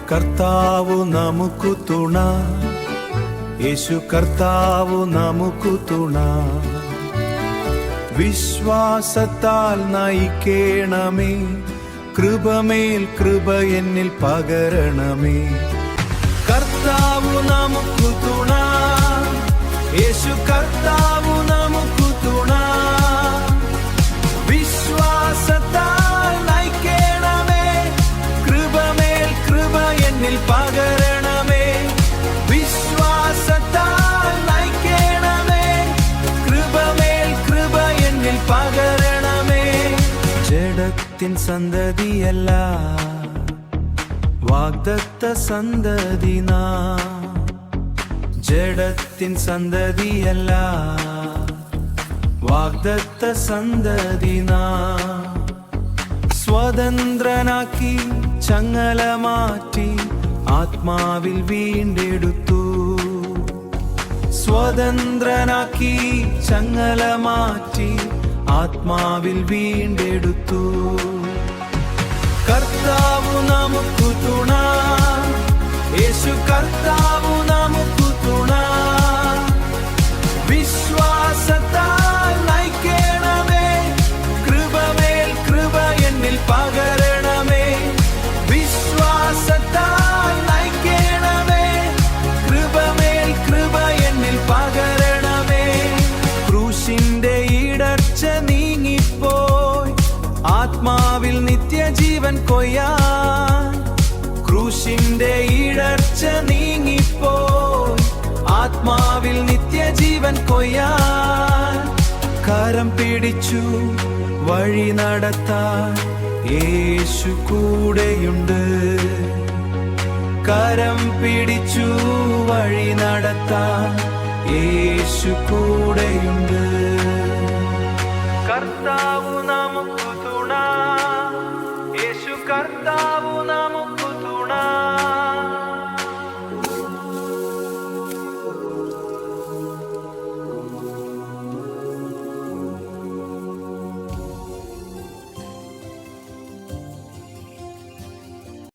കർത്താവു നമുക്കു തുണ, യേശു കർത്താവു നമുക്കു തുണ. വിശ്വാസത്താൽ നയിക്കേണമേ, കൃപമേൽ കൃപ എന്നിൽ പകരണമേ. കർത്താവു നമുക്കു തുണ, യേശു കർത്താവു നമുക്കു തുണ. വിശ്വാസത്താൽ നയിക്കേണമേ, കൃപമേൽ കൃപ എന്നിൽ പകരണമേ. വിശ്വാസത്താൽ നയിക്കേണമേ, കൃപമേൽ കൃപ എന്നിൽ പകരണമേ. ജഡത്തിൻ സന്തതിയല്ല, വാഗ്ദത്ത സന്തതി നാം. ജഡത്തിൻ സന്തതിയല്ല, വാഗ്ദത്ത സന്തതി നാം. സ്വതന്ത്രനാക്കി ചങ്ങല മാറ്റി ആത്മാവിൽ വീണ്ടെടുത്തു. സ്വതന്ത്രനാക്കി ചങ്ങല മാറ്റി ആത്മാവിൽ വീണ്ടെടുത്തു. കർത്താവു നമുക്കു തുണ, യേശു കർത്താവു നമുക്കു തുണ. വിശ്വാസത്താൽ നയിക്കേണമേ, കൃപമേൽ കൃപ എന്നിൽ പകരണമേ. വിശ്വാസത്താൽ നയിക്കേണമേ, കൃപമേൽ കൃപ എന്നിൽ പകരണമേ. ക്രൂശിന്റെ ഇടർച്ച നീങ്ങിപ്പോയി, ആത്മാവിൽ നിത്യജീവൻ കൊയ്യാൻ. ക്രൂശിന്റെ ഇടർച്ച നീങ്ങിപ്പോയി, ആത്മാവിൽ നിത്യജീവൻ കൊയ്യാൻ. കരം പിടിച്ചു വഴി നടത്താൻ യേശു കൂടെയുണ്ട്. കരം പിടിച്ചു വഴി നടത്താൻ യേശു കൂടെയുണ്ട്.